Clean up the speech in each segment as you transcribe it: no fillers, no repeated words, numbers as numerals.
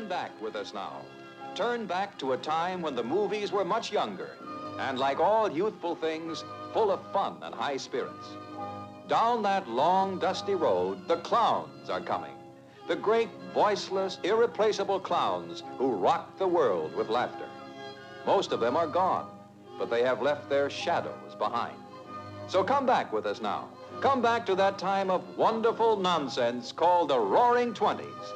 Turn back with us now. Turn back to a time when the movies were much younger and, like all youthful things, full of fun and high spirits. Down that long, dusty road, the clowns are coming. The great, voiceless, irreplaceable clowns who rock the world with laughter. Most of them are gone, but they have left their shadows behind. So come back with us now. Come back to that time of wonderful nonsense called the Roaring '20s.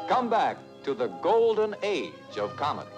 Come back to the golden age of comedy.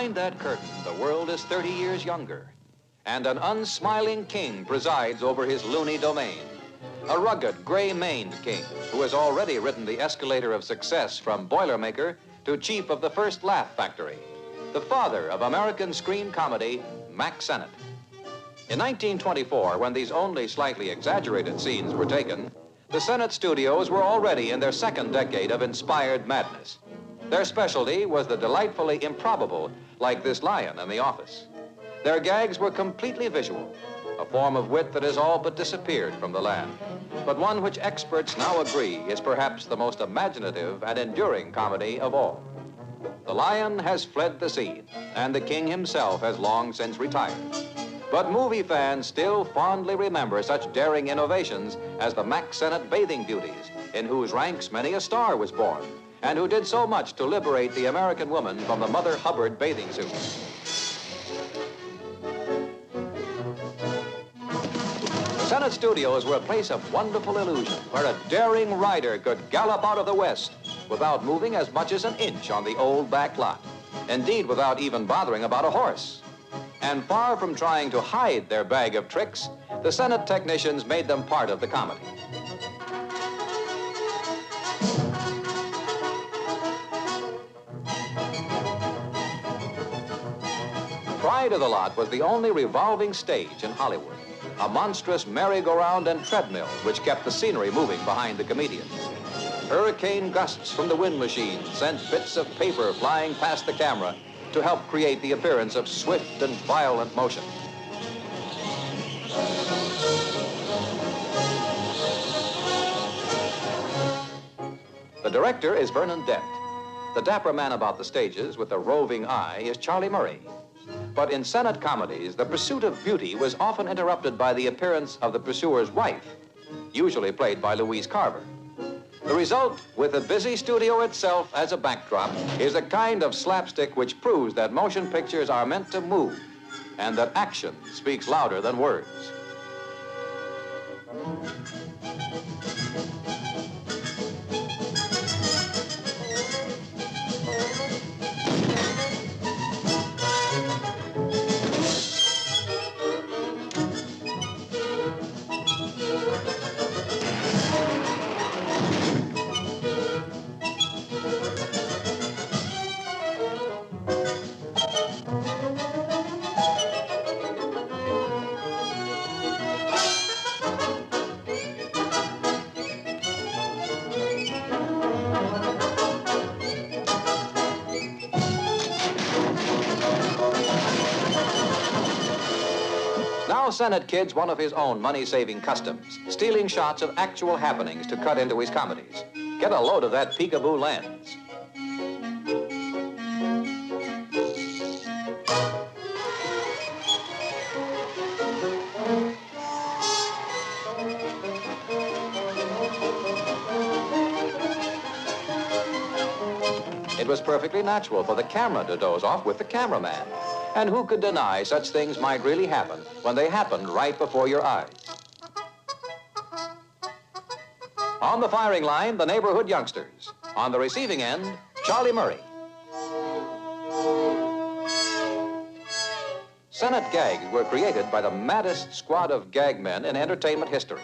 Behind that curtain, the world is 30 years younger, and an unsmiling king presides over his loony domain. A rugged, gray-maned king who has already ridden the escalator of success from Boilermaker to chief of the first laugh factory, the father of American screen comedy, Max Sennett. In 1924, when these only slightly exaggerated scenes were taken, the Sennett studios were already in their second decade of inspired madness. Their specialty was the delightfully improbable, like this lion in The Office. Their gags were completely visual, a form of wit that has all but disappeared from the land, but one which experts now agree is perhaps the most imaginative and enduring comedy of all. The lion has fled the scene, and the king himself has long since retired. But movie fans still fondly remember such daring innovations as the Max Sennett bathing beauties, in whose ranks many a star was born, and who did so much to liberate the American woman from the Mother Hubbard bathing suit. The Sennett studios were a place of wonderful illusion, where a daring rider could gallop out of the West without moving as much as an inch on the old back lot. Indeed, without even bothering about a horse. And far from trying to hide their bag of tricks, the Sennett technicians made them part of the comedy. Pride of the lot was the only revolving stage in Hollywood, a monstrous merry-go-round and treadmill which kept the scenery moving behind the comedians. Hurricane gusts from the wind machine sent bits of paper flying past the camera to help create the appearance of swift and violent motion. The director is Vernon Dent. The dapper man about the stages with the roving eye is Charlie Murray. But in Sennett comedies, the pursuit of beauty was often interrupted by the appearance of the pursuer's wife, usually played by Louise Carver. The result, with the busy studio itself as a backdrop, is a kind of slapstick which proves that motion pictures are meant to move and that action speaks louder than words. Now Sennett kids one of his own money-saving customs, stealing shots of actual happenings to cut into his comedies. Get a load of that peekaboo lens. It was perfectly natural for the camera to doze off with the cameraman. And who could deny such things might really happen when they happened right before your eyes? On the firing line, the neighborhood youngsters. On the receiving end, Charlie Murray. Sennett gags were created by the maddest squad of gag men in entertainment history.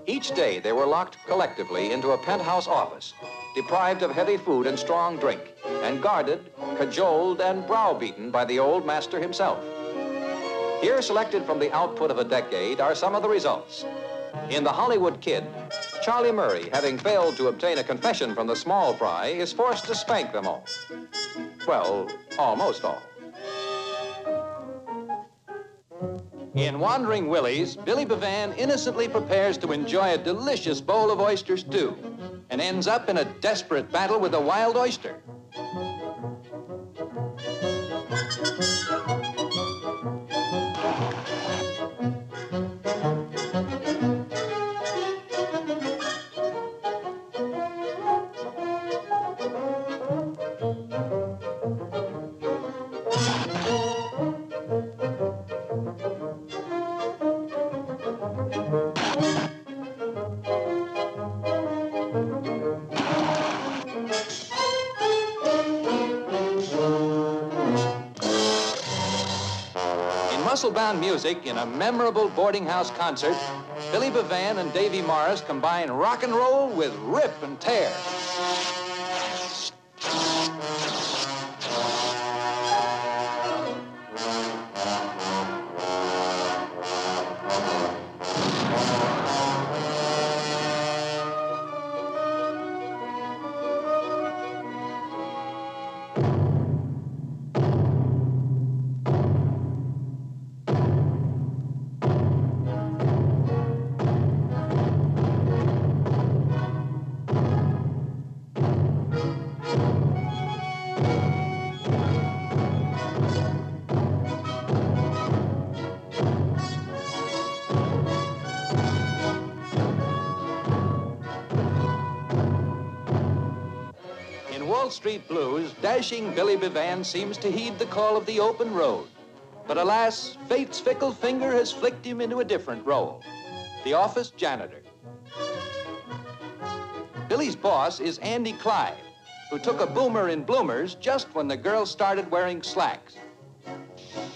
Each day, they were locked collectively into a penthouse office, deprived of heavy food and strong drink, and guarded, cajoled, and browbeaten by the old master himself. Here, selected from the output of a decade, are some of the results. In The Hollywood Kid, Charlie Murray, having failed to obtain a confession from the small fry, is forced to spank them all. Well, almost all. In Wandering Willie's, Billy Bevan innocently prepares to enjoy a delicious bowl of oyster stew and ends up in a desperate battle with a wild oyster. Muscle-bound music in a memorable boarding house concert, Billy Bevan and Davy Morris combine rock and roll with rip and tear. Wall Street Blues, dashing Billy Bevan seems to heed the call of the open road. But alas, fate's fickle finger has flicked him into a different role, the office janitor. Billy's boss is Andy Clyde, who took a boomer in bloomers just when the girls started wearing slacks.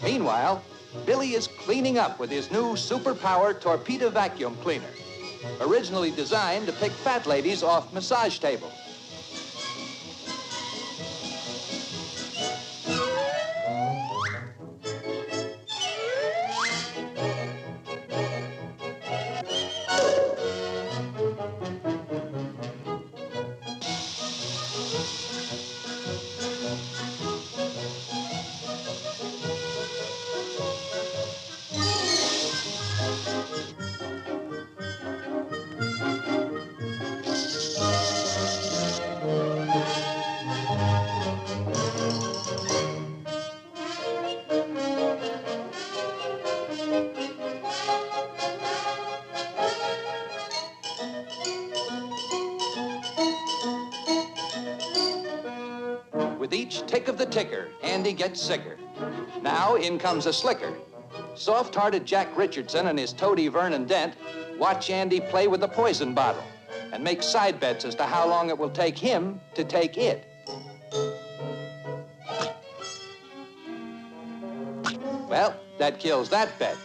Meanwhile, Billy is cleaning up with his new superpower torpedo vacuum cleaner, originally designed to pick fat ladies off massage tables. With each tick of the ticker, Andy gets sicker. Now in comes a slicker. Soft-hearted Jack Richardson and his toady Vernon Dent watch Andy play with the poison bottle and make side bets as to how long it will take him to take it. Well, that kills that bet.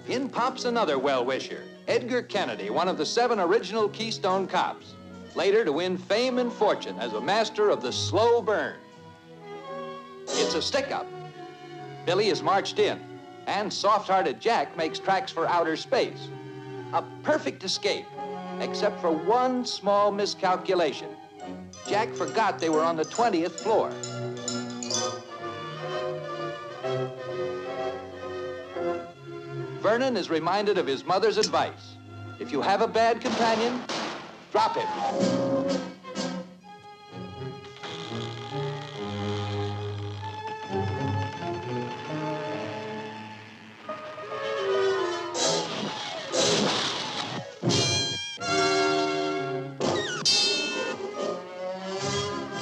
In pops another well-wisher, Edgar Kennedy, one of the 7 original Keystone cops, later to win fame and fortune as a master of the slow burn. It's a stick-up. Billy is marched in, and soft-hearted Jack makes tracks for outer space. A perfect escape, except for one small miscalculation. Jack forgot they were on the 20th floor. Vernon is reminded of his mother's advice. If you have a bad companion, drop him.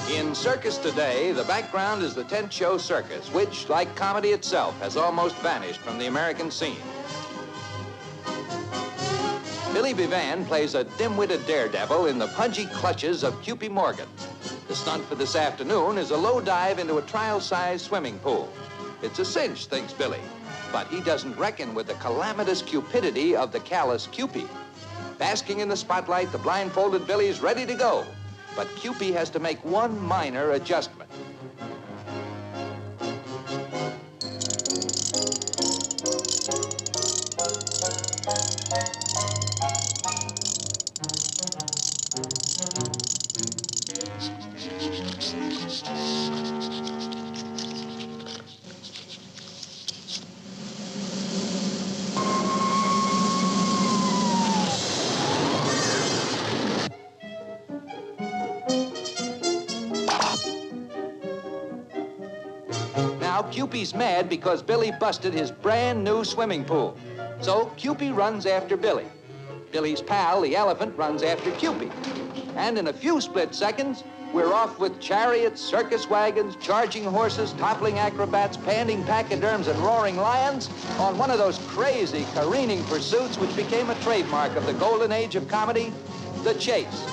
In circus today, the background is the tent show circus, which, like comedy itself, has almost vanished from the American scene. Billy Bevan plays a dim-witted daredevil in the pudgy clutches of Cupid Morgan. The stunt for this afternoon is a low dive into a trial-sized swimming pool. It's a cinch, thinks Billy, but he doesn't reckon with the calamitous cupidity of the callous Cupid. Basking in the spotlight, the blindfolded Billy's ready to go. But Cupid has to make one minor adjustment. Now, Cupid's mad because Billy busted his brand new swimming pool. So Cupid runs after Billy. Billy's pal, the elephant, runs after Cupid. And in a few split seconds, we're off with chariots, circus wagons, charging horses, toppling acrobats, panting pachyderms, and roaring lions on one of those crazy careening pursuits which became a trademark of the golden age of comedy, the chase.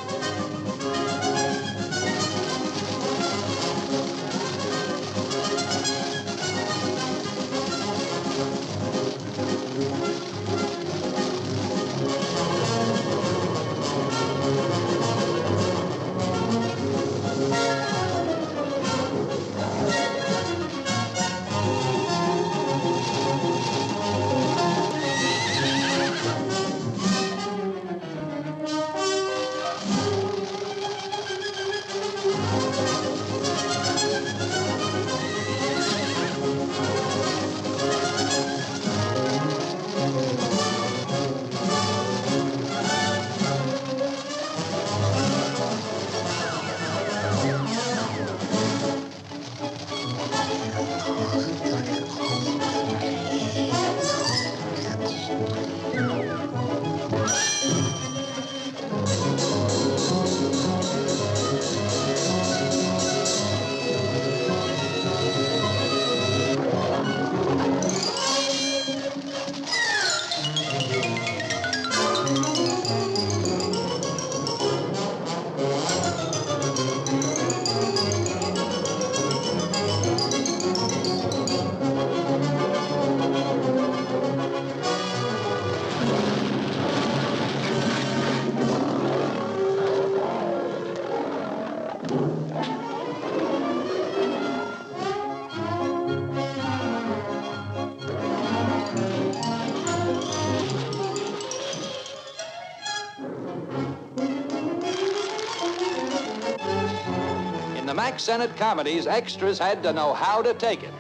The Max Sennett comedies, extras had to know how to take it.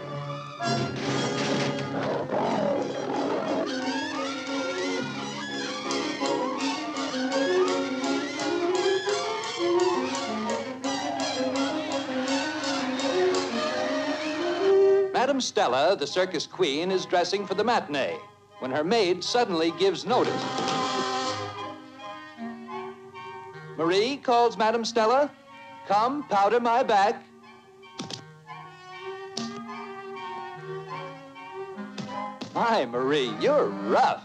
Madame Stella, the circus queen, is dressing for the matinee when her maid suddenly gives notice. Marie, calls Madame Stella. Come, powder my back. My, Marie, you're rough.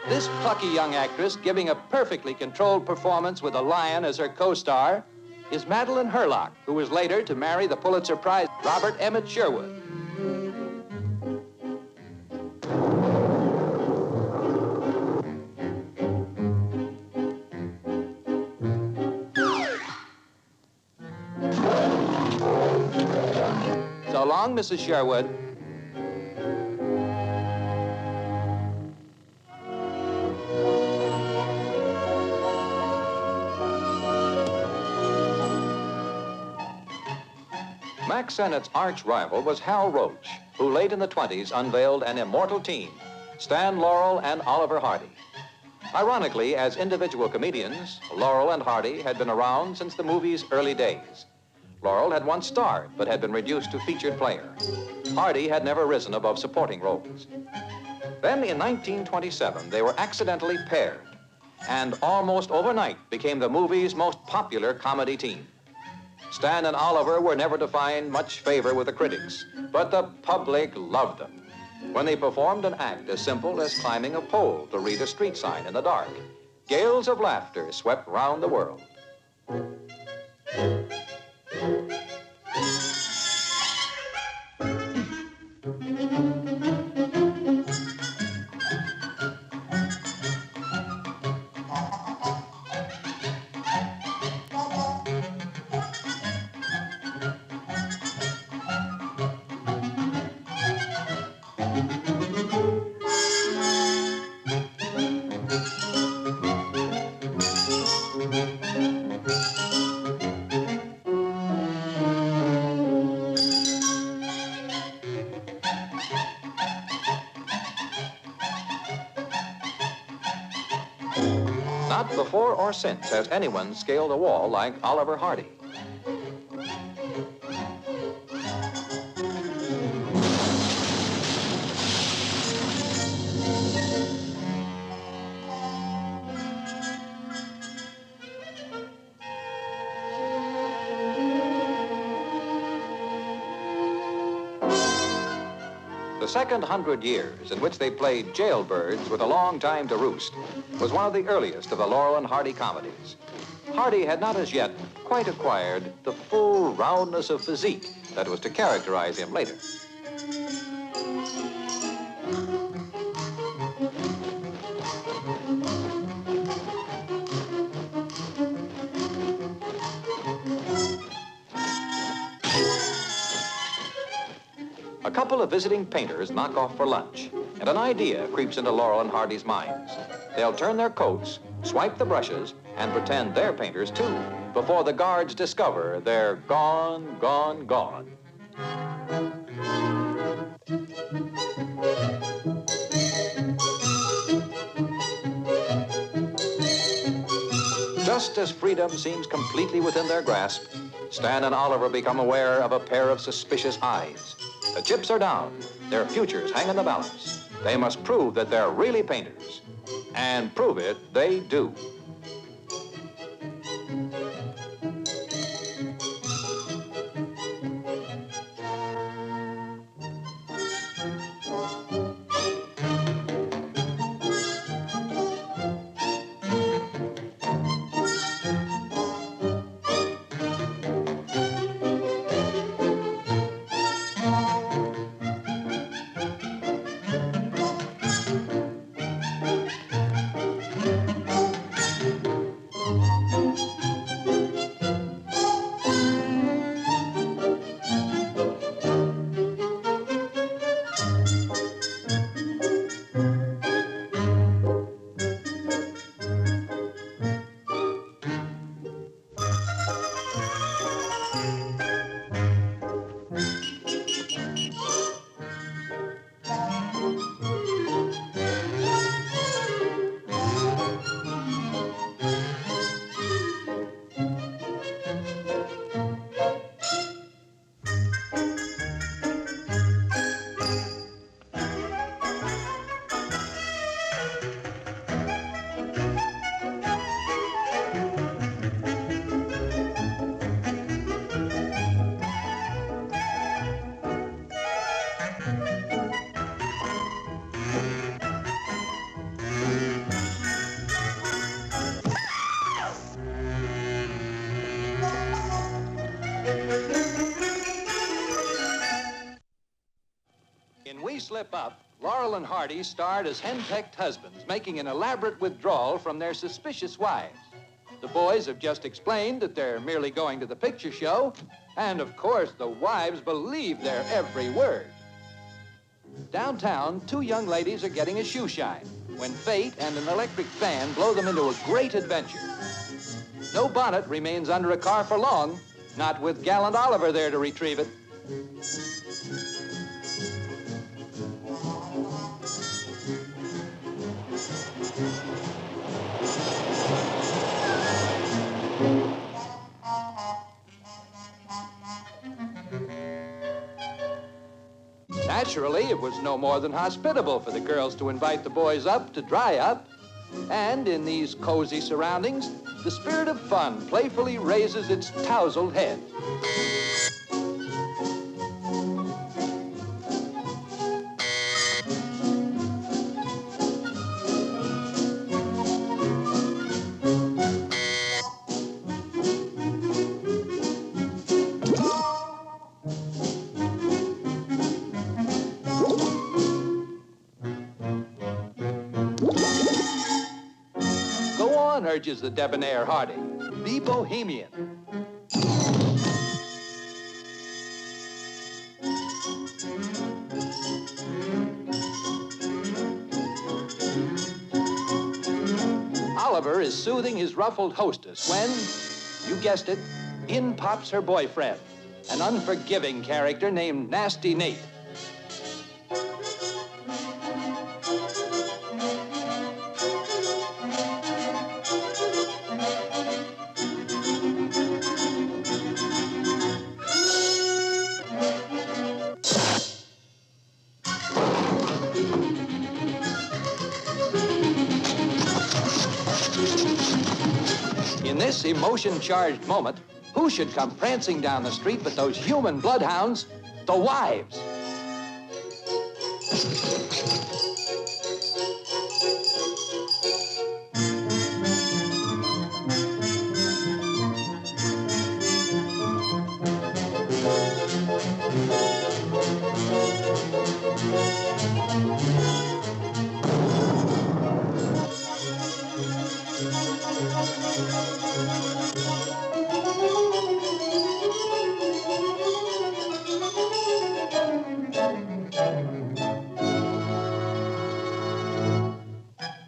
This plucky young actress, giving a perfectly controlled performance with a lion as her co-star, is Madeline Hurlock, who was later to marry the Pulitzer Prize Robert Emmett Sherwood. So long, Mrs. Sherwood. Max Sennett's arch rival was Hal Roach, who late in the 20s unveiled an immortal team, Stan Laurel and Oliver Hardy. Ironically, as individual comedians, Laurel and Hardy had been around since the movie's early days. Laurel had once starred, but had been reduced to featured player. Hardy had never risen above supporting roles. Then in 1927, they were accidentally paired, and almost overnight became the movie's most popular comedy team. Stan and Oliver were never to find much favor with the critics, but the public loved them. When they performed an act as simple as climbing a pole to read a street sign in the dark, gales of laughter swept round the world. Not before or since has anyone scaled a wall like Oliver Hardy. The second 100 years in which they played jailbirds with a long time to roost was one of the earliest of the Laurel and Hardy comedies. Hardy had not as yet quite acquired the full roundness of physique that was to characterize him later. A couple of visiting painters knock off for lunch, and an idea creeps into Laurel and Hardy's minds. They'll turn their coats, swipe the brushes, and pretend they're painters too, before the guards discover they're gone, gone, gone. Just as freedom seems completely within their grasp, Stan and Oliver become aware of a pair of suspicious eyes. The chips are down. Their futures hang in the balance. They must prove that they're really painters. And prove it they do. In We Slip Up, Laurel and Hardy starred as henpecked husbands, making an elaborate withdrawal from their suspicious wives. The boys have just explained that they're merely going to the picture show, and of course the wives believe their every word. Downtown, two young ladies are getting a shoe shine when fate and an electric fan blow them into a great adventure. No bonnet remains under a car for long, not with gallant Oliver there to retrieve it. Naturally, it was no more than hospitable for the girls to invite the boys up to dry up. And in these cozy surroundings, the spirit of fun playfully raises its tousled head. Go on, urges the debonair Hardy. Be bohemian. Oliver is soothing his ruffled hostess when, you guessed it, in pops her boyfriend, an unforgiving character named Nasty Nate. In this emotion-charged moment, who should come prancing down the street but those human bloodhounds, the wives?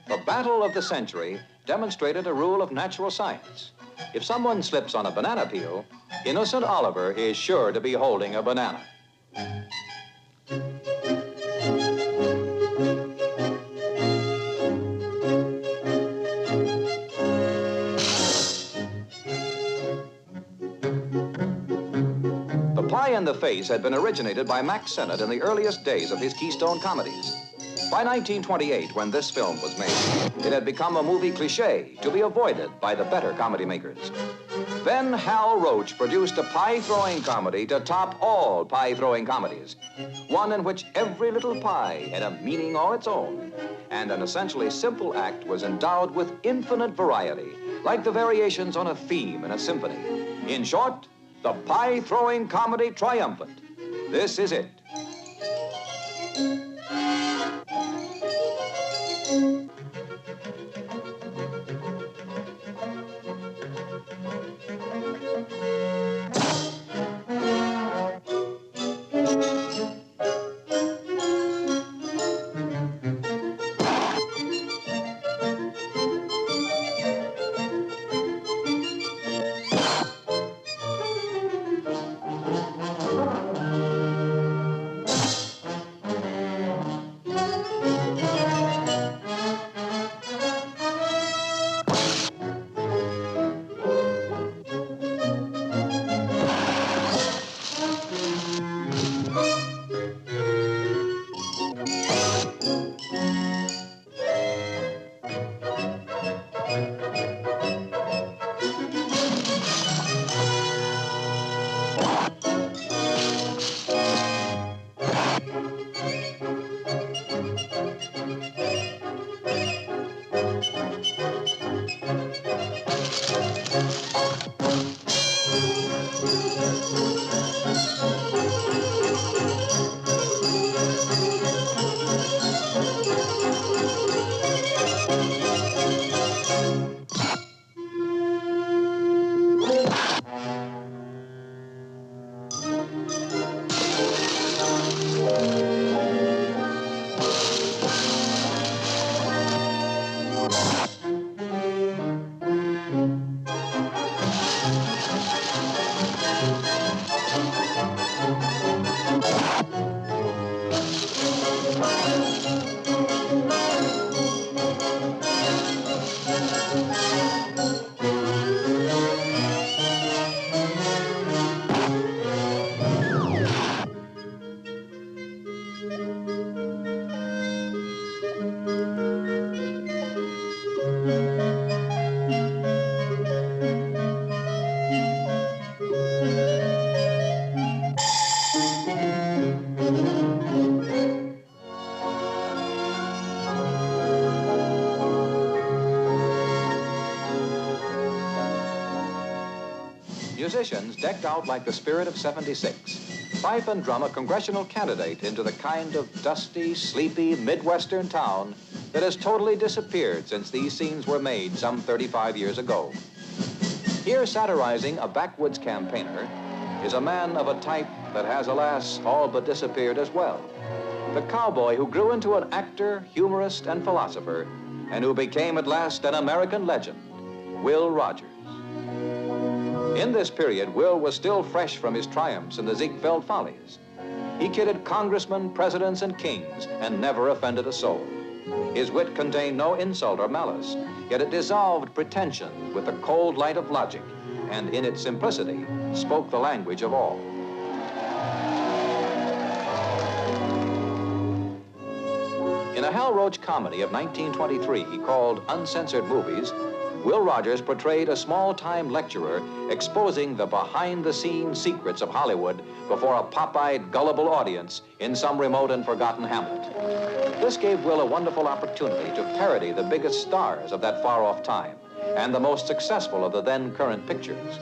The battle of the century demonstrated a rule of natural science. If someone slips on a banana peel, innocent Oliver is sure to be holding a banana. The pie in the face had been originated by Max Sennett in the earliest days of his Keystone comedies. By 1928, when this film was made, it had become a movie cliché to be avoided by the better comedy makers. Then Hal Roach produced a pie-throwing comedy to top all pie-throwing comedies, one in which every little pie had a meaning all its own, and an essentially simple act was endowed with infinite variety, like the variations on a theme in a symphony. In short, the pie-throwing comedy triumphant. This is it. Musicians decked out like the spirit of '76. Fife and drum a congressional candidate into the kind of dusty, sleepy, Midwestern town that has totally disappeared since these scenes were made some 35 years ago. Here, satirizing a backwoods campaigner, is a man of a type that has, alas, all but disappeared as well. The cowboy who grew into an actor, humorist, and philosopher, and who became at last an American legend, Will Rogers. In this period, Will was still fresh from his triumphs in the Ziegfeld Follies. He kidded congressmen, presidents, and kings, and never offended a soul. His wit contained no insult or malice, yet it dissolved pretension with the cold light of logic, and in its simplicity, spoke the language of all. In a Hal Roach comedy of 1923 called Uncensored Movies, Will Rogers portrayed a small-time lecturer exposing the behind-the-scenes secrets of Hollywood before a pop-eyed, gullible audience in some remote and forgotten hamlet. This gave Will a wonderful opportunity to parody the biggest stars of that far-off time and the most successful of the then-current pictures.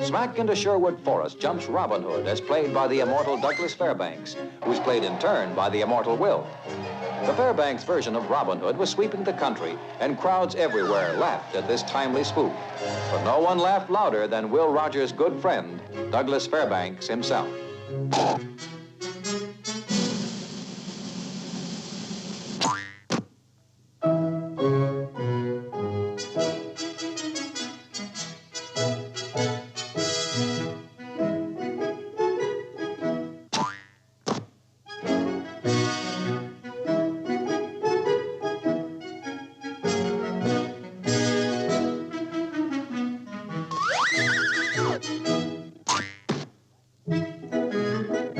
Smack into Sherwood Forest jumps Robin Hood, as played by the immortal Douglas Fairbanks, who's played in turn by the immortal Will. The Fairbanks version of Robin Hood was sweeping the country, and crowds everywhere laughed at this timely spoof. But no one laughed louder than Will Rogers' good friend, Douglas Fairbanks himself.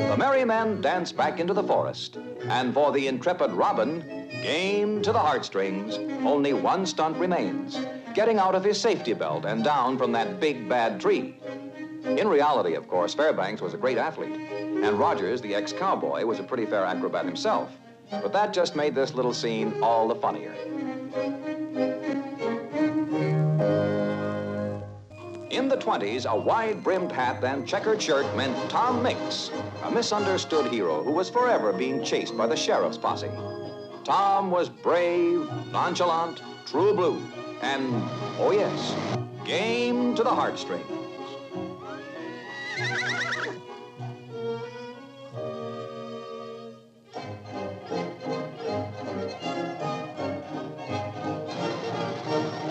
The merry men dance back into the forest, and for the intrepid Robin, game to the heartstrings, only one stunt remains: getting out of his safety belt and down from that big bad tree. In reality, of course, Fairbanks was a great athlete, and Rogers, the ex-cowboy, was a pretty fair acrobat himself. But that just made this little scene all the funnier. In the 20s, a wide-brimmed hat and checkered shirt meant Tom Mix, a misunderstood hero who was forever being chased by the sheriff's posse. Tom was brave, nonchalant, true blue, and, oh yes, game to the heartstrings.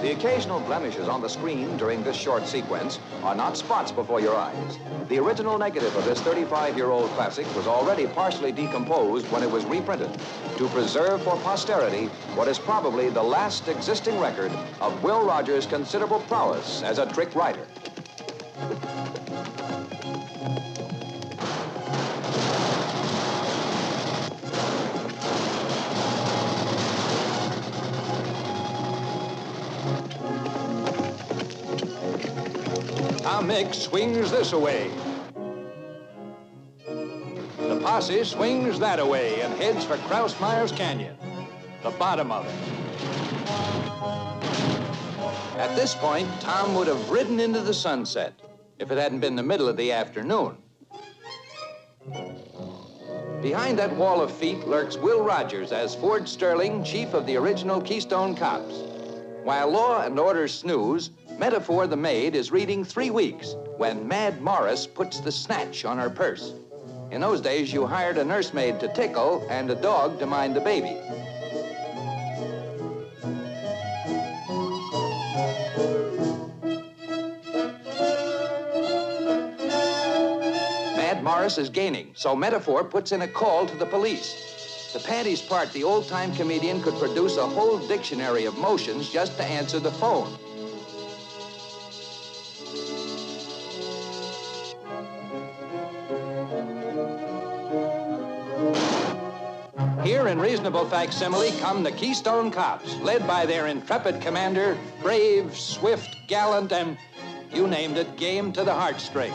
The occasional blemishes on the screen during this short sequence are not spots before your eyes. The original negative of this 35-year-old classic was already partially decomposed when it was reprinted to preserve for posterity what is probably the last existing record of Will Rogers' considerable prowess as a trick writer. Tom Mix swings this away. The posse swings that away and heads for Krausmeyer's Canyon, the bottom of it. At this point, Tom would have ridden into the sunset if it hadn't been the middle of the afternoon. Behind that wall of feet lurks Will Rogers as Ford Sterling, chief of the original Keystone Cops. While Law and Order snooze, Metaphor the maid is reading 3 weeks when Mad Morris puts the snatch on her purse. In those days, you hired a nursemaid to tickle and a dog to mind the baby. Mad Morris is gaining, so Metaphor puts in a call to the police. The panties part, the old-time comedian could produce a whole dictionary of motions just to answer the phone. Here in reasonable facsimile come the Keystone Cops, led by their intrepid commander, brave, swift, gallant, and, you named it, game to the heartstrings.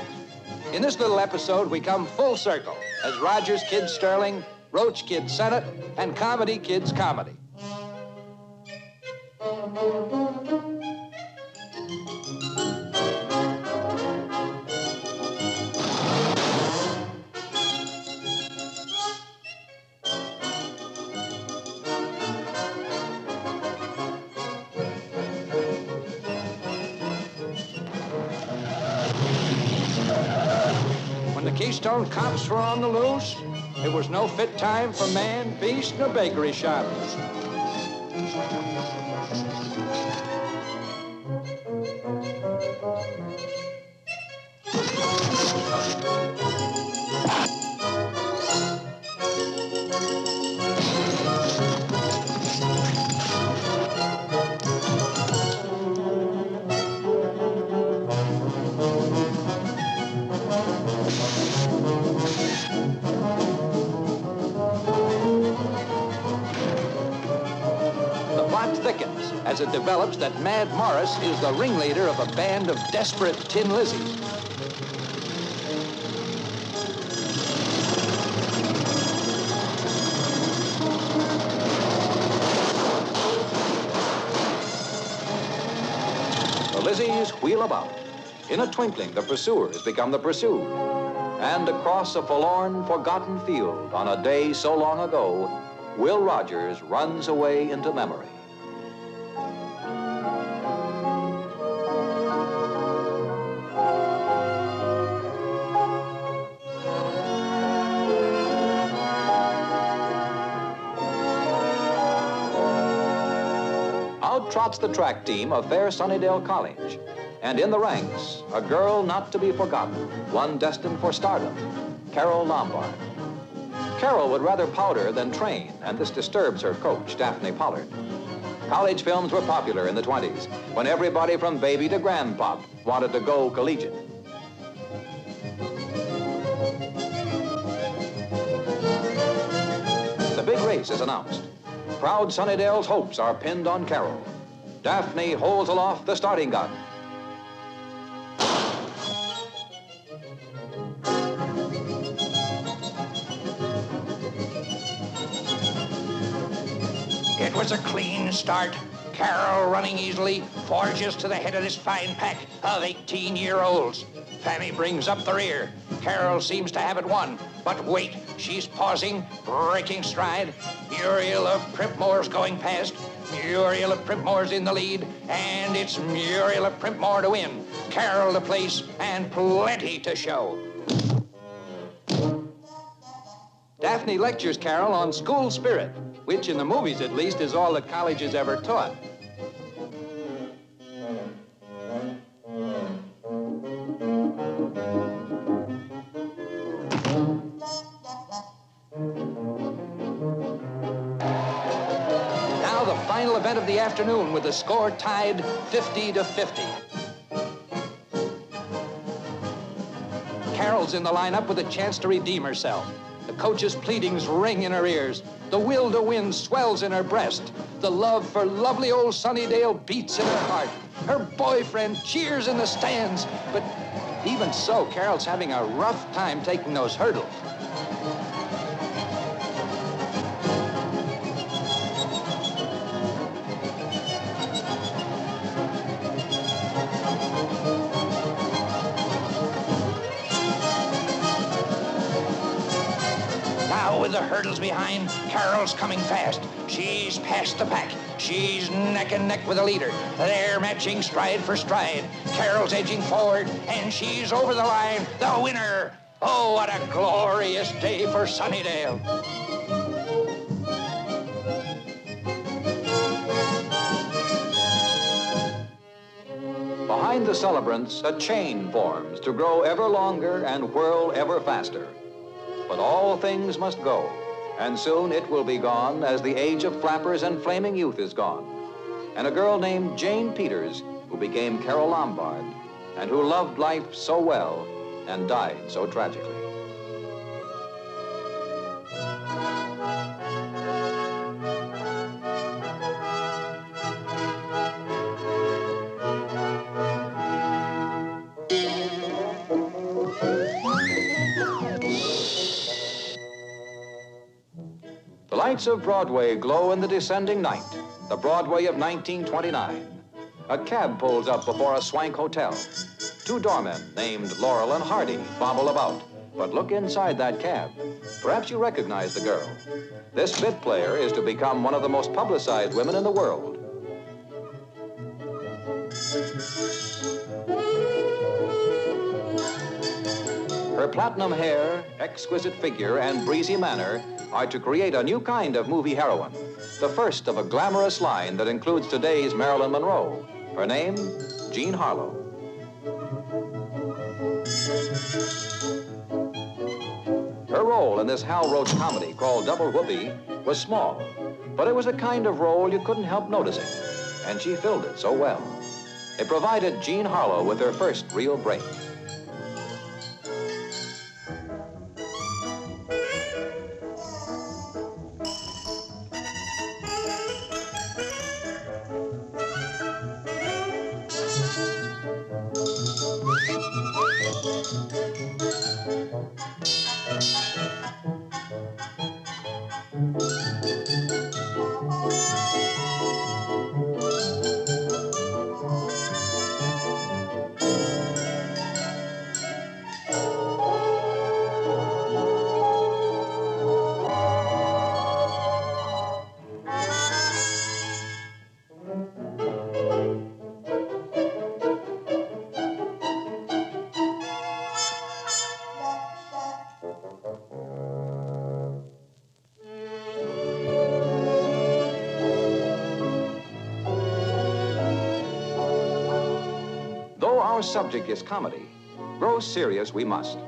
In this little episode, we come full circle as Rogers kids Sterling, Roach kids Sennett, and comedy kids comedy. Keystone cops were on the loose. It was no fit time for man, beast, nor bakery shops. Thickens as it develops that Mad Morris is the ringleader of a band of desperate Tin Lizzies. The Lizzies wheel about. In a twinkling, the pursuers become the pursued. And across a forlorn, forgotten field on a day so long ago, Will Rogers runs away into memory. Out trots the track team of fair Sunnydale College. And in the ranks, a girl not to be forgotten, one destined for stardom, Carole Lombard. Carole would rather powder than train, and this disturbs her coach, Daphne Pollard. College films were popular in the 20s, when everybody from baby to grandpop wanted to go collegiate. The big race is announced. Proud Sunnydale's hopes are pinned on Carole. Daphne holds aloft the starting gun. It was a clean start. Carole running easily, forges to the head of this fine pack of 18-year-olds. Fanny brings up the rear. Carole seems to have it won. But wait, she's pausing, breaking stride. Muriel of Primpmore's going past. Muriel of Primpmore's in the lead. And it's Muriel of Primpmore to win. Carole to place, and plenty to show. Daphne lectures Carole on school spirit, which in the movies at least is all that college has ever taught. Now the final event of the afternoon with the score tied 50-50. Carole's in the lineup with a chance to redeem herself. The coach's pleadings ring in her ears. The will to win swells in her breast. The love for lovely old Sunnydale beats in her heart. Her boyfriend cheers in the stands. But even so, Carole's having a rough time taking those hurdles. With the hurdles behind, Carole's coming fast. She's past the pack. She's neck and neck with the leader. They're matching stride for stride. Carole's edging forward, and she's over the line. The winner! Oh, what a glorious day for Sunnydale. Behind the celebrants, a chain forms to grow ever longer and whirl ever faster. But all things must go, and soon it will be gone as the age of flappers and flaming youth is gone. And a girl named Jane Peters, who became Carole Lombard, and who loved life so well and died so tragically. The lights of Broadway glow in the descending night, the Broadway of 1929. A cab pulls up before a swank hotel. Two doormen named Laurel and Hardy bobble about, but look inside that cab. Perhaps you recognize the girl. This bit player is to become one of the most publicized women in the world. Her platinum hair, exquisite figure, and breezy manner are to create a new kind of movie heroine, the first of a glamorous line that includes today's Marilyn Monroe. Her name, Jean Harlow. Her role in this Hal Roach comedy called Double Whoopee was small, but it was a kind of role you couldn't help noticing, and she filled it so well. It provided Jean Harlow with her first real break. Our subject is comedy. Grow serious we must,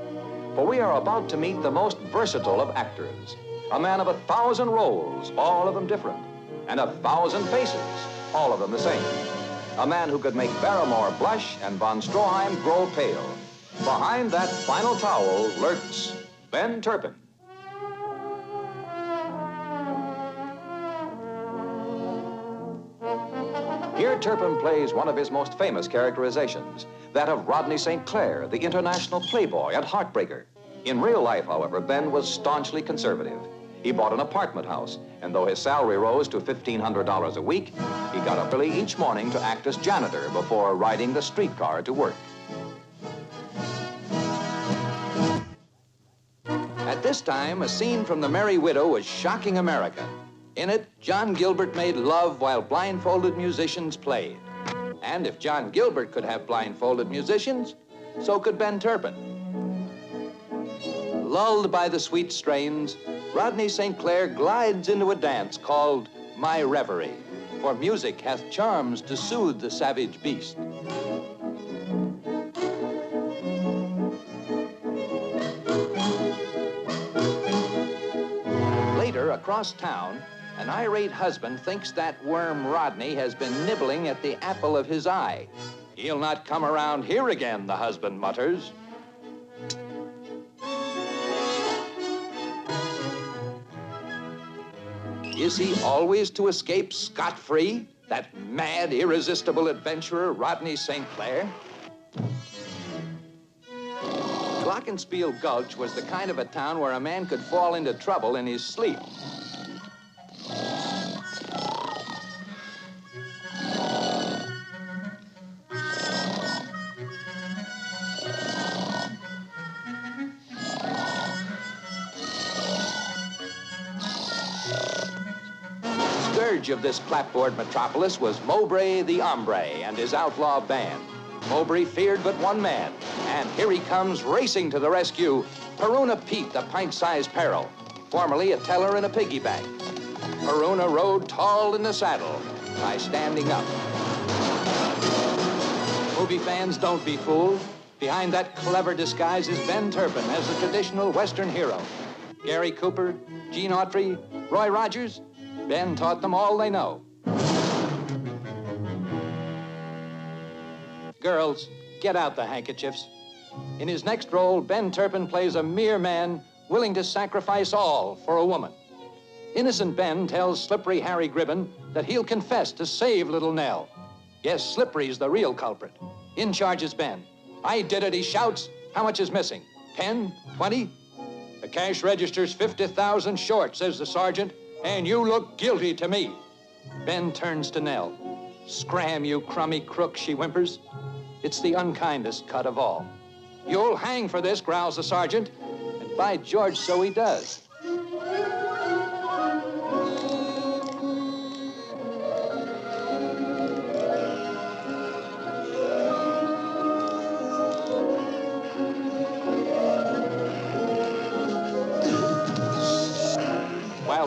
for we are about to meet the most versatile of actors, a man of 1,000 roles, all of them different, and 1,000 faces, all of them the same. A man who could make Barrymore blush and von Stroheim grow pale. Behind that final towel lurks Ben Turpin. Here Turpin plays one of his most famous characterizations, that of Rodney St. Clair, the international playboy and heartbreaker. In real life, however, Ben was staunchly conservative. He bought an apartment house, and though his salary rose to $1,500 a week, he got up early each morning to act as janitor before riding the streetcar to work. At this time, a scene from The Merry Widow was shocking America. In it, John Gilbert made love while blindfolded musicians played. And if John Gilbert could have blindfolded musicians, so could Ben Turpin. Lulled by the sweet strains, Rodney St. Clair glides into a dance called My Reverie, for music hath charms to soothe the savage beast. Later, across town, an irate husband thinks that worm Rodney has been nibbling at the apple of his eye. He'll not come around here again, the husband mutters. Is he always to escape scot-free, that mad, irresistible adventurer, Rodney St. Clair? Glockenspiel Gulch was the kind of a town where a man could fall into trouble in his sleep. Of this clapboard metropolis was Mowbray the Hombre and his outlaw band. Mowbray feared but one man, and here he comes racing to the rescue, Peruna Pete, the pint-sized peril, formerly a teller in a piggy bank. Peruna rode tall in the saddle by standing up. Movie fans, don't be fooled. Behind that clever disguise is Ben Turpin as the traditional Western hero. Gary Cooper, Gene Autry, Roy Rogers, Ben taught them all they know. Girls, get out the handkerchiefs. In his next role, Ben Turpin plays a mere man willing to sacrifice all for a woman. Innocent Ben tells Slippery Harry Gribben that he'll confess to save little Nell. Yes, Slippery's the real culprit. In charge is Ben. I did it, he shouts. How much is missing? 10? 20? The cash register's 50,000 short, says the sergeant. And you look guilty to me. Ben turns to Nell. Scram, you crummy crook, she whimpers. It's the unkindest cut of all. You'll hang for this, growls the sergeant. And by George, so he does.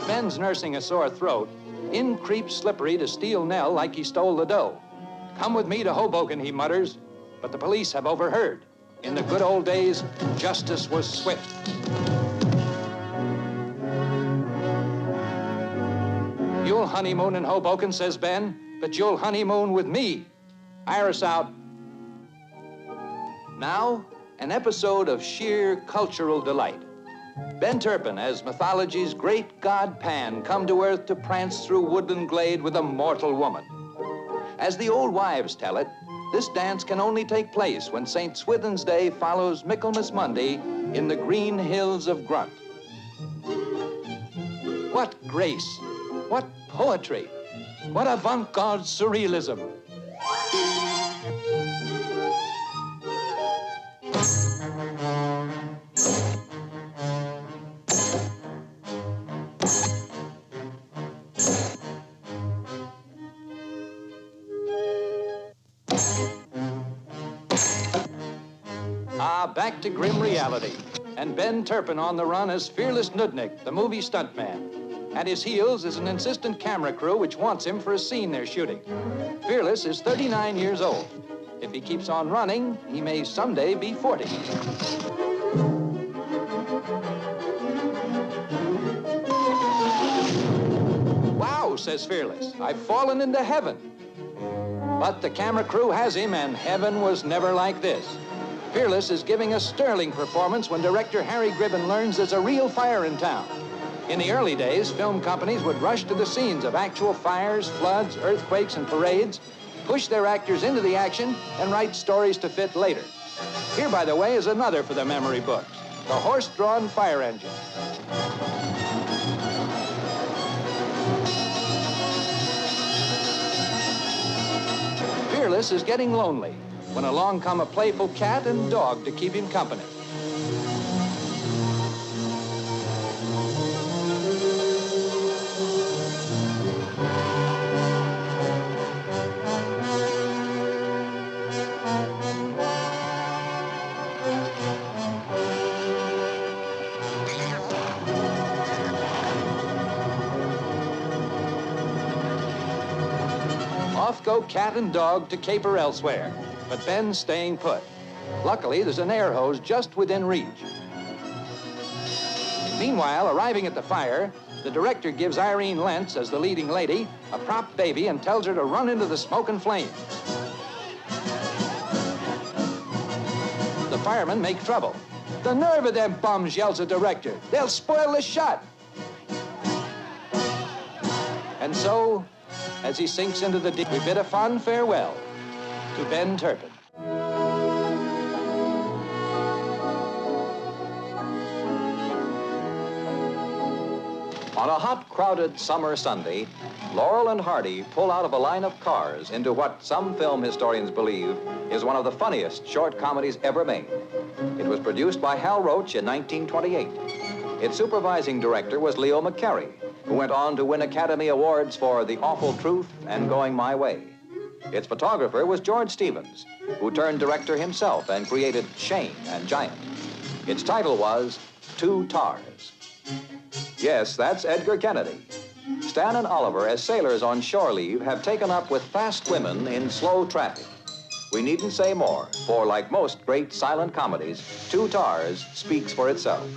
While Ben's nursing a sore throat, in creeps Slippery to steal Nell like he stole the dough. Come with me to Hoboken, he mutters, but the police have overheard. In the good old days, justice was swift. You'll honeymoon in Hoboken, says Ben, but you'll honeymoon with me. Iris out. Now, an episode of sheer cultural delight. Ben Turpin as mythology's great god Pan come to earth to prance through woodland glade with a mortal woman. As the old wives tell it, this dance can only take place when St. Swithin's Day follows Michaelmas Monday in the green hills of Grunt. What grace, what poetry, what avant-garde surrealism. Back to grim reality, and Ben Turpin on the run as fearless Nudnik, the movie stuntman. At his heels is an insistent camera crew which wants him for a scene they're shooting. Fearless is 39 years old. If he keeps on running, he may someday be 40. Wow, says Fearless, I've fallen into heaven. But the camera crew has him, and heaven was never like this. Fearless is giving a sterling performance when director Harry Gribben learns there's a real fire in town. In the early days, film companies would rush to the scenes of actual fires, floods, earthquakes, and parades, push their actors into the action, and write stories to fit later. Here, by the way, is another for the memory books, the horse-drawn fire engine. Fearless is getting lonely when along come a playful cat and dog to keep him company. Off go cat and dog to caper elsewhere, but Ben's staying put. Luckily, there's an air hose just within reach. Meanwhile, arriving at the fire, the director gives Irene Lentz, as the leading lady, a prop baby and tells her to run into the smoke and flame. The firemen make trouble. The nerve of them bums, yells the director. They'll spoil the shot. And so, as he sinks into the deep, we bid a fond farewell to Ben Turpin. On a hot, crowded summer Sunday, Laurel and Hardy pull out of a line of cars into what some film historians believe is one of the funniest short comedies ever made. It was produced by Hal Roach in 1928. Its supervising director was Leo McCarey, who went on to win Academy Awards for The Awful Truth and Going My Way. Its photographer was George Stevens, who turned director himself and created Shane and Giant. Its title was Two Tars. Yes, that's Edgar Kennedy. Stan and Oliver, as sailors on shore leave, have taken up with fast women in slow traffic. We needn't say more, for like most great silent comedies, Two Tars speaks for itself.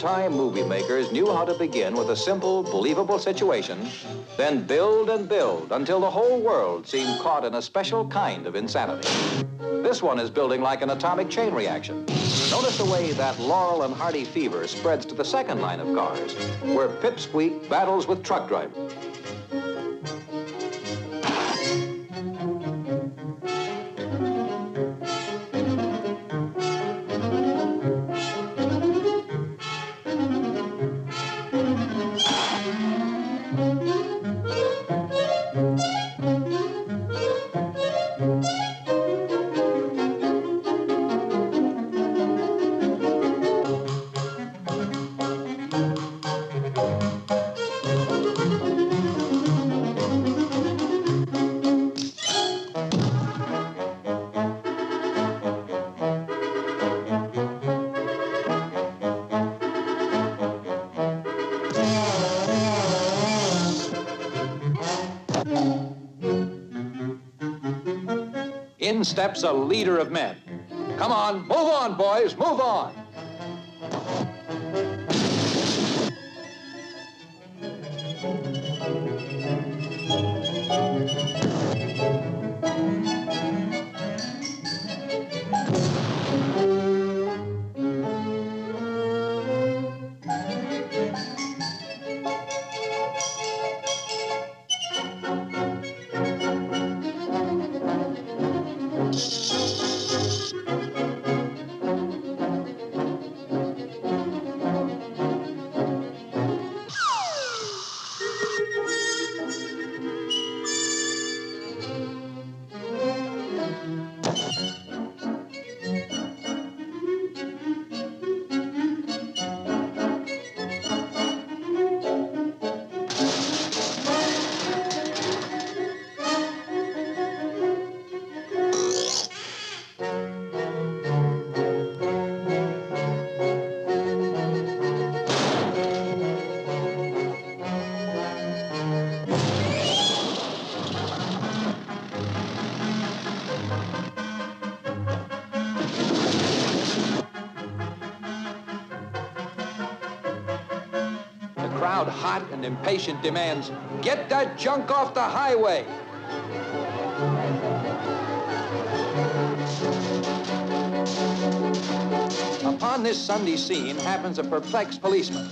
old-time movie makers knew how to begin with a simple, believable situation, then build and build until the whole world seemed caught in a special kind of insanity. This one is building like an atomic chain reaction. Notice the way that Laurel and Hardy fever spreads to the second line of cars, where Pipsqueak battles with truck drivers. In steps a leader of men. Come on, move on, boys, move on. Crowd, hot and impatient, demands, "Get that junk off the highway!" Upon this Sunday scene happens a perplexed policeman.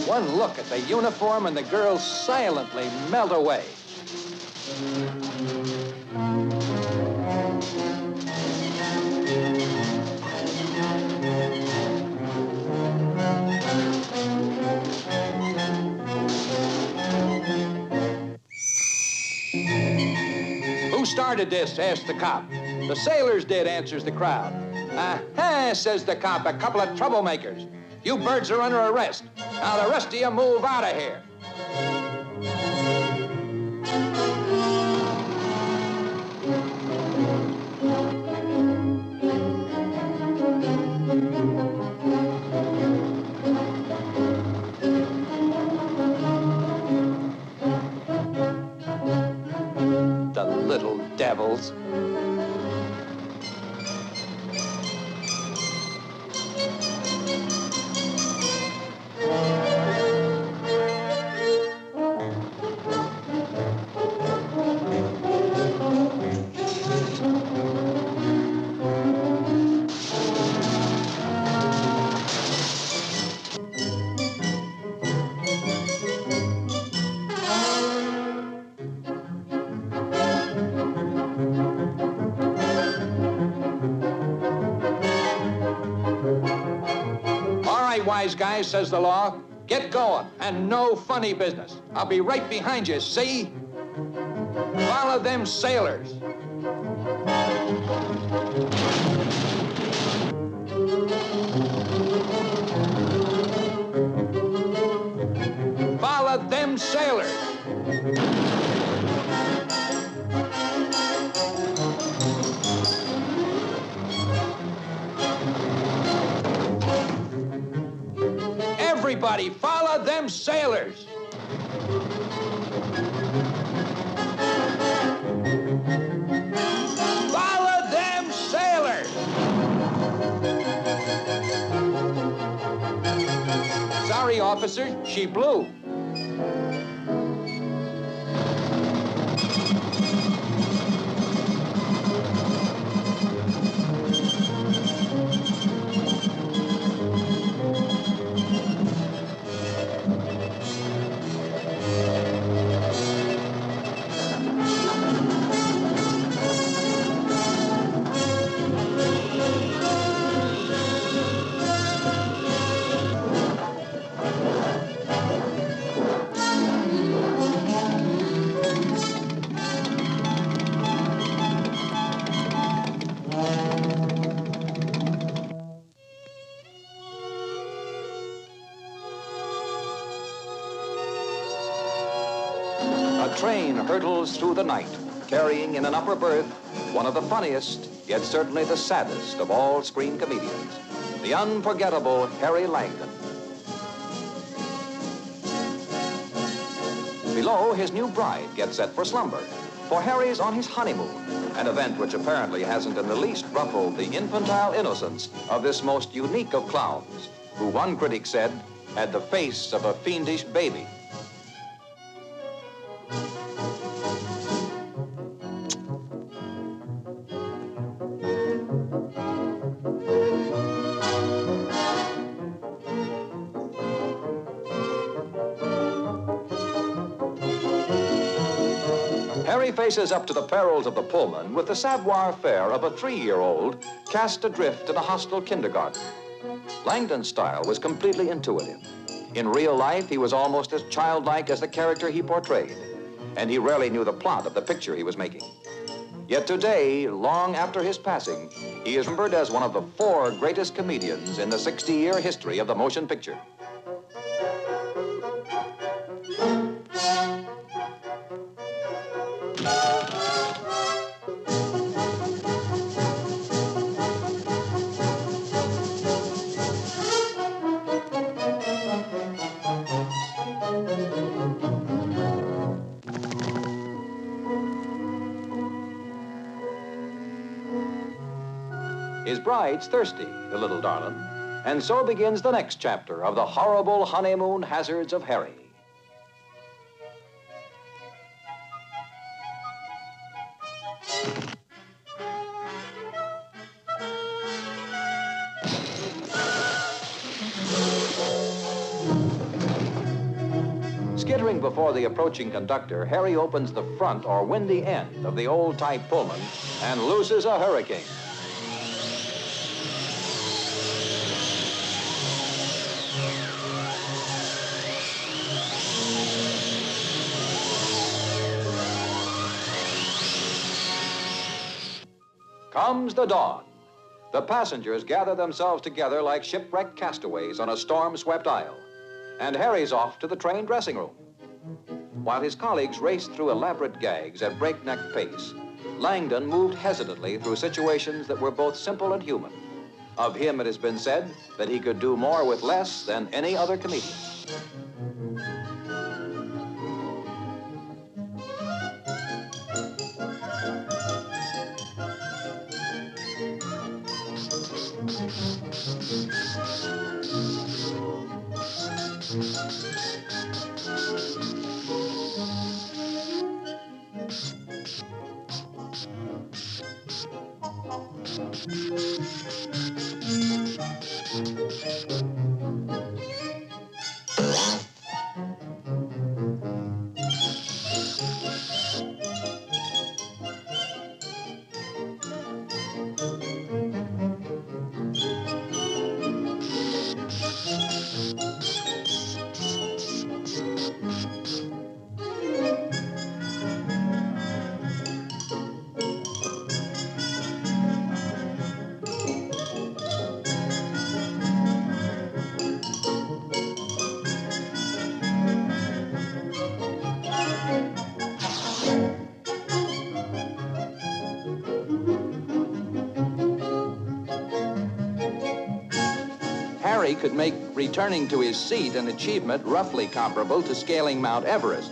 One look at the uniform and the girls silently melt away. "Who started this?" asks the cop. "The sailors did," answers the crowd. "Aha," says the cop, "a couple of troublemakers. You birds are under arrest. Now the rest of you move out of here." The little devils. Wise guys, says the law. Get going, and no funny business. I'll be right behind you, see? Follow them sailors. Follow them sailors. Everybody, follow them sailors. officer. She blew. A train hurtles through the night, carrying in an upper berth one of the funniest, yet certainly the saddest of all screen comedians, the unforgettable Harry Langdon. Below, his new bride gets set for slumber, for Harry's on his honeymoon, an event which apparently hasn't in the least ruffled the infantile innocence of this most unique of clowns, who one critic said had the face of a fiendish baby. Harry faces up to the perils of the Pullman with the savoir-faire of a 3-year-old cast adrift in a hostile kindergarten. Langdon's style was completely intuitive. In real life, he was almost as childlike as the character he portrayed, and he rarely knew the plot of the picture he was making. Yet today, long after his passing, he is remembered as one of the 4 greatest comedians in the 60-year history of the motion picture. His bride's thirsty, the little darling, and so begins the next chapter of the horrible honeymoon hazards of Harry. Skittering before the approaching conductor, Harry opens the front or windy end of the old-type Pullman and looses a hurricane. Comes the dawn. The passengers gather themselves together like shipwrecked castaways on a storm-swept isle, and Harry's off to the train dressing room. While his colleagues raced through elaborate gags at breakneck pace, Langdon moved hesitantly through situations that were both simple and human. Of him, it has been said that he could do more with less than any other comedian. Harry could make returning to his seat an achievement roughly comparable to scaling Mount Everest.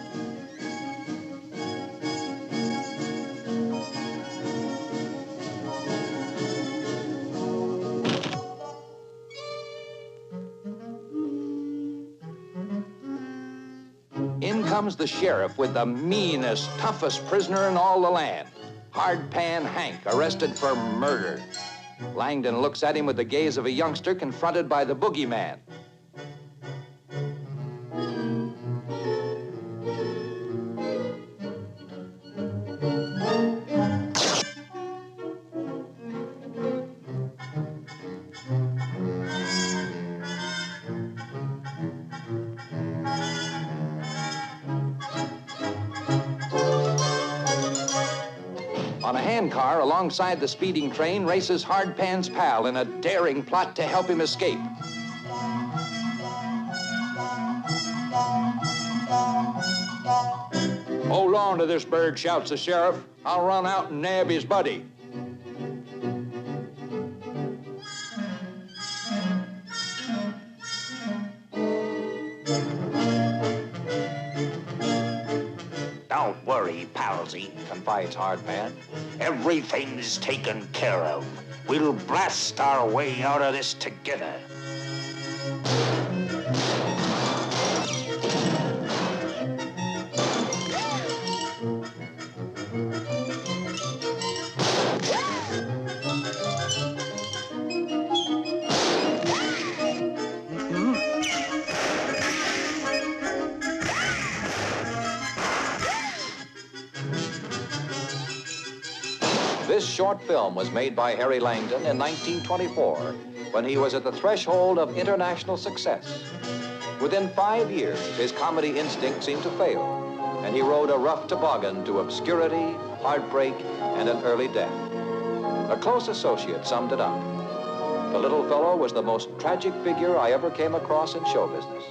comes the sheriff with the meanest, toughest prisoner in all the land, Hardpan Hank, arrested for murder. Langdon looks at him with the gaze of a youngster confronted by the boogeyman. On a handcar alongside the speeding train races Hardpan's pal in a daring plot to help him escape. Hold on to this bird, shouts the sheriff. I'll run out and nab his buddy. Don't worry, palsy, confides Hardpan. Everything's taken care of. We'll blast our way out of this together. This short film was made by Harry Langdon in 1924 when he was at the threshold of international success. Within 5 years, his comedy instinct seemed to fail, and he rode a rough toboggan to obscurity, heartbreak, and an early death. A close associate summed it up. The little fellow was the most tragic figure I ever came across in show business.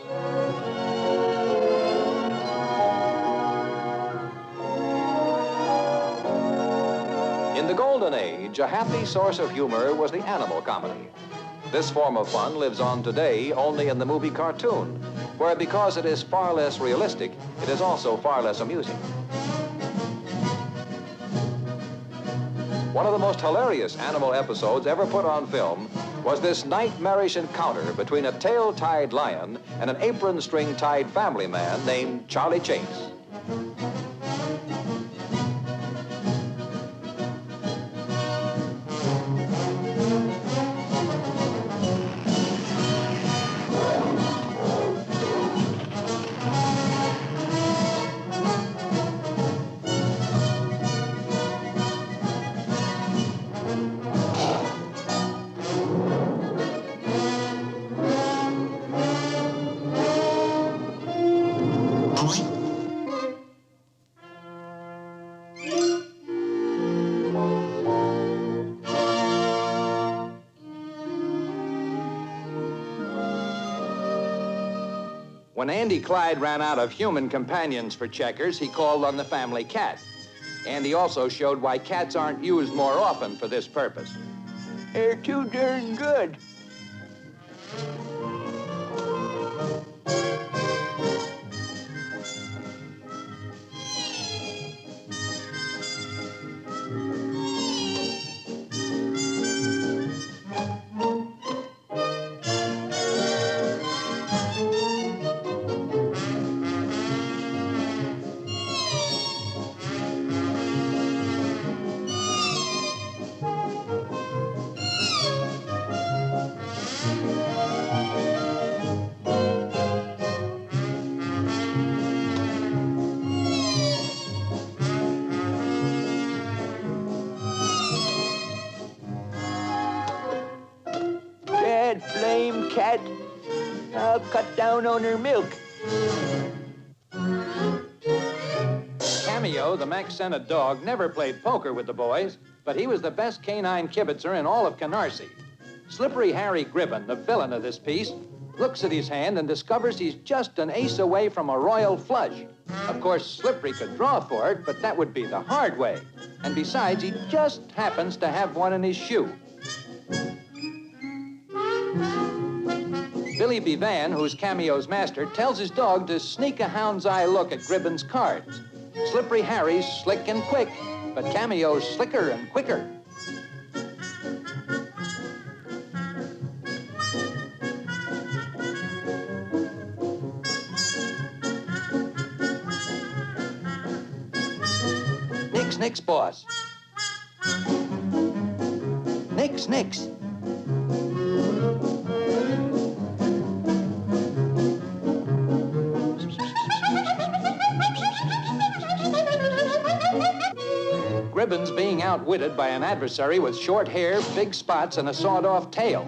In the golden age, a happy source of humor was the animal comedy. This form of fun lives on today only in the movie cartoon, where because it is far less realistic, it is also far less amusing. One of the most hilarious animal episodes ever put on film was this nightmarish encounter between a tail-tied lion and an apron-string-tied family man named Charlie Chase. When Andy Clyde ran out of human companions for checkers, he called on the family cat. Andy also showed why cats aren't used more often for this purpose. They're too darn good. Flame cat. I'll cut down on her milk. Cameo, the Max Sennett dog, never played poker with the boys, but he was the best canine kibitzer in all of Canarsie. Slippery Harry Gribbon, the villain of this piece, looks at his hand and discovers he's just an ace away from a royal flush. Of course, Slippery could draw for it, but that would be the hard way. And besides, he just happens to have one in his shoe. Billy Bevan, who's Cameo's master, tells his dog to sneak a hound's eye look at Gribbon's cards. Slippery Harry's slick and quick, but Cameo's slicker and quicker. Nix, boss. Nix. Gribbon's being outwitted by an adversary with short hair, big spots, and a sawed-off tail.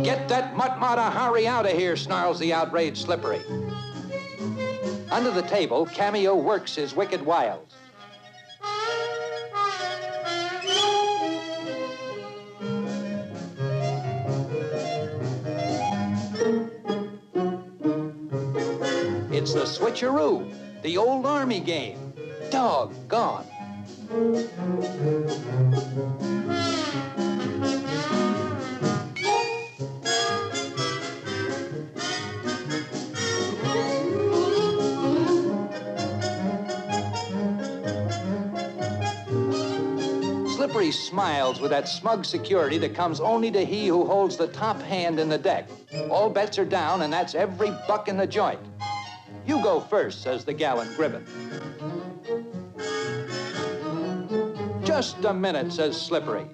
Get that mutt-mutt-a-hurry out of here, snarls the outraged Slippery. Under the table, Cameo works his wicked wiles. It's the switcheroo, the old army game. Doggone. Slippery smiles with that smug security that comes only to he who holds the top hand in the deck. All bets are down, and that's every buck in the joint. You go first, says the gallant Gribbon. Just a minute, says Slippery.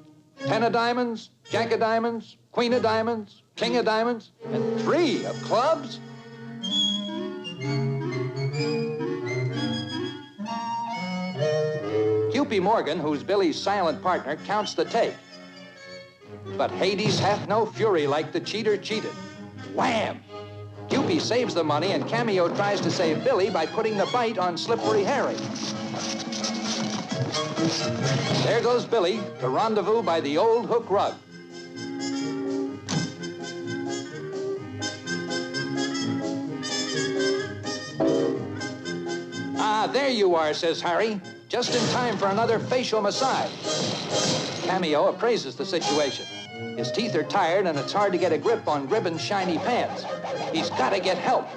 10 of diamonds, jack of diamonds, queen of diamonds, king of diamonds, and 3 of clubs? Cupie Morgan, who's Billy's silent partner, counts the take. But Hades hath no fury like the cheater cheated. Wham! Cupie saves the money, and Cameo tries to save Billy by putting the bite on Slippery Harry. There goes Billy to rendezvous by the old hook rug. Ah, there you are, says Harry. Just in time for another facial massage. Cameo appraises the situation. His teeth are tired, and it's hard to get a grip on Gribbon's shiny pants. He's got to get help.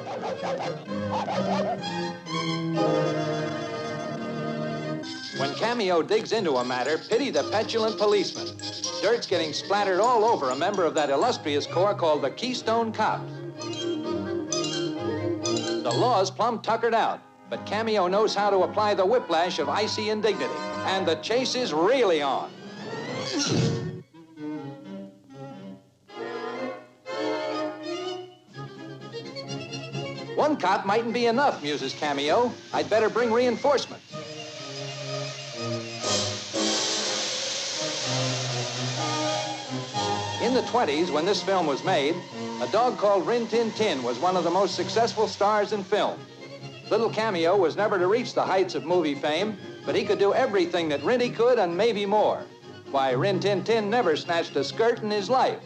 When Cameo digs into a matter, pity the petulant policeman. Dirt's getting splattered all over a member of that illustrious corps called the Keystone Cops. The law's plumb tuckered out, but Cameo knows how to apply the whiplash of icy indignity, and the chase is really on. One cop mightn't be enough, muses Cameo. I'd better bring reinforcements. In the 20s, when this film was made, a dog called Rin Tin Tin was one of the most successful stars in film. Little Cameo was never to reach the heights of movie fame, but he could do everything that Rinty could and maybe more. Why, Rin Tin Tin never snatched a skirt in his life.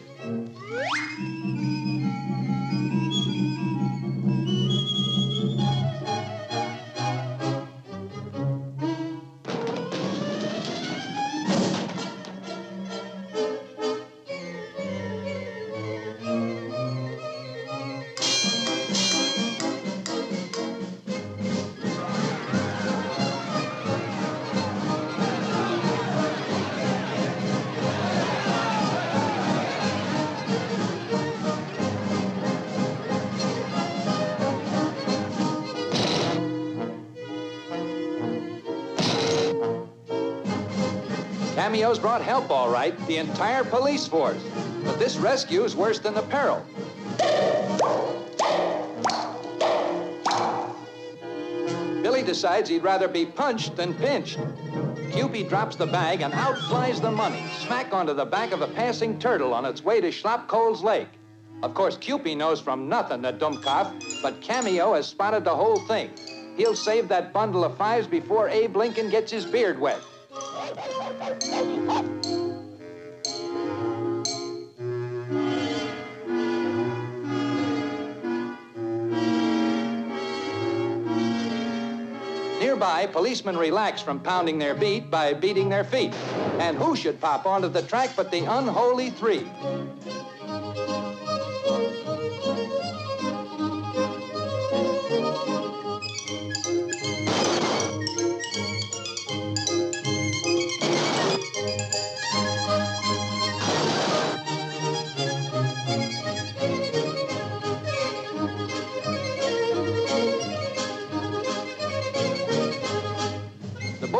Cameo's brought help, all right, the entire police force. But this rescue's worse than the peril. Billy decides he'd rather be punched than pinched. Cupie drops the bag, and out flies the money, smack onto the back of a passing turtle on its way to Schlapkohl's Lake. Of course, Cupie knows from nothing, the Dummkopf, but Cameo has spotted the whole thing. He'll save that bundle of 5s before Abe Lincoln gets his beard wet. Nearby, policemen relax from pounding their beat by beating their feet. And who should pop onto the track but the unholy 3?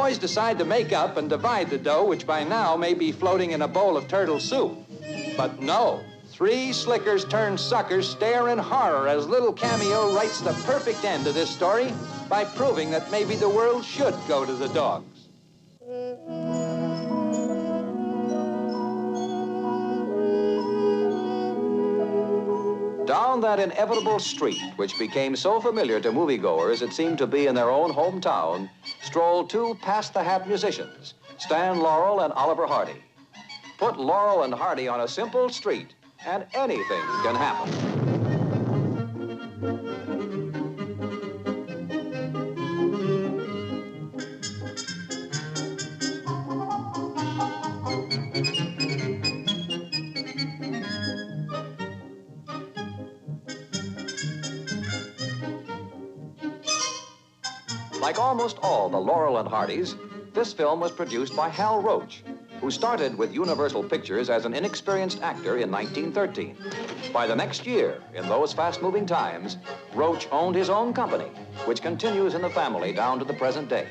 boys decide to make up and divide the dough, which by now may be floating in a bowl of turtle soup. But no, three slickers turned suckers stare in horror as little Cameo writes the perfect end to this story by proving that maybe the world should go to the dogs. Down that inevitable street, which became so familiar to moviegoers it seemed to be in their own hometown, strolled two past-the-hat musicians, Stan Laurel and Oliver Hardy. Put Laurel and Hardy on a simple street, and anything can happen. Like almost all the Laurel and Hardys, this film was produced by Hal Roach, who started with Universal Pictures as an inexperienced actor in 1913. By the next year, in those fast-moving times, Roach owned his own company, which continues in the family down to the present day.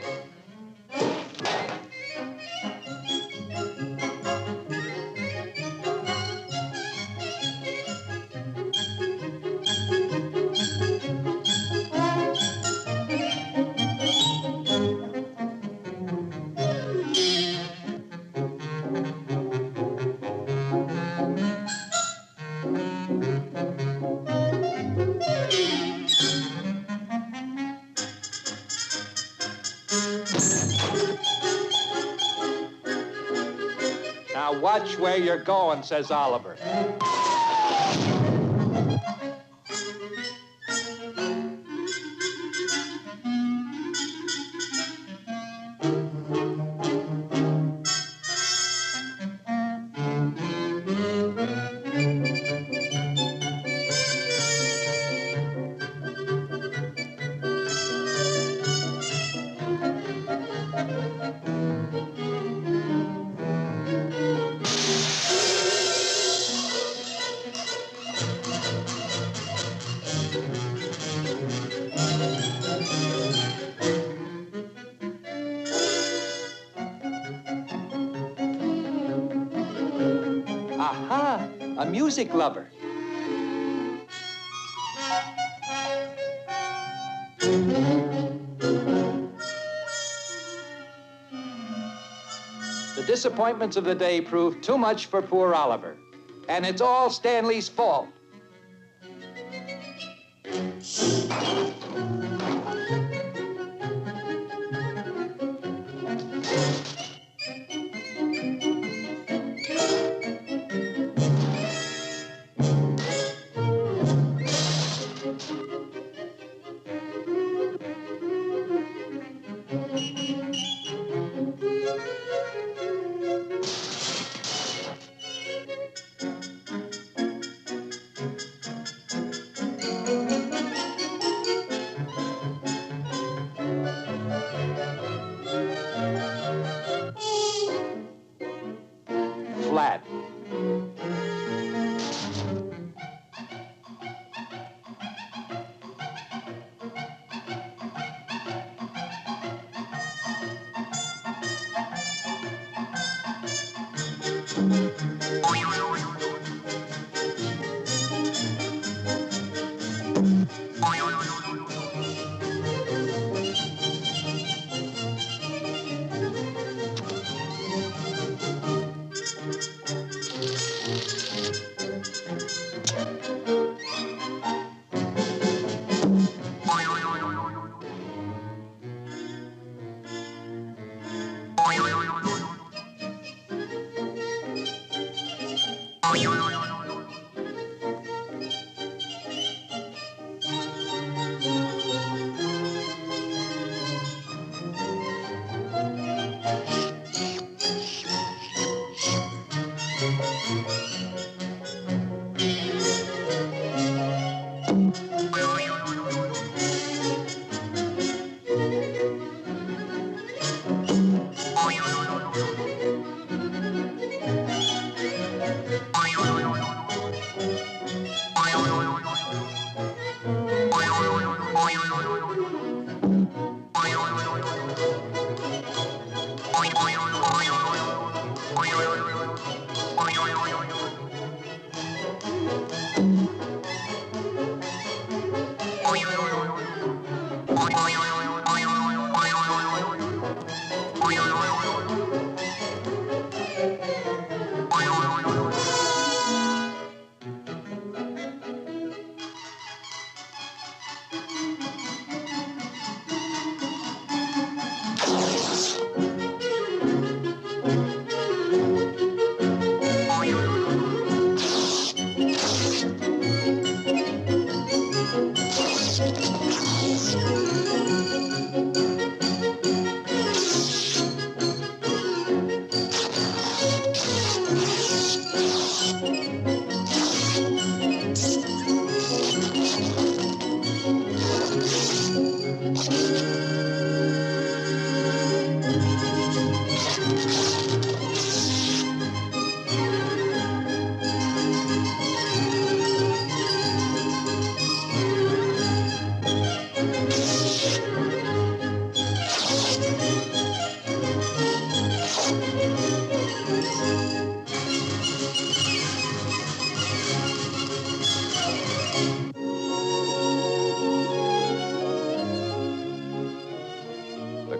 Now watch where you're going, says Oliver. Aha, a music lover. The disappointments of the day proved too much for poor Oliver, and it's all Stanley's fault. Flat.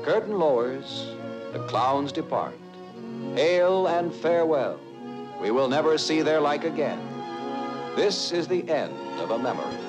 curtain lowers, the clowns depart. Hail and farewell. We will never see their like again. This is the end of a memory.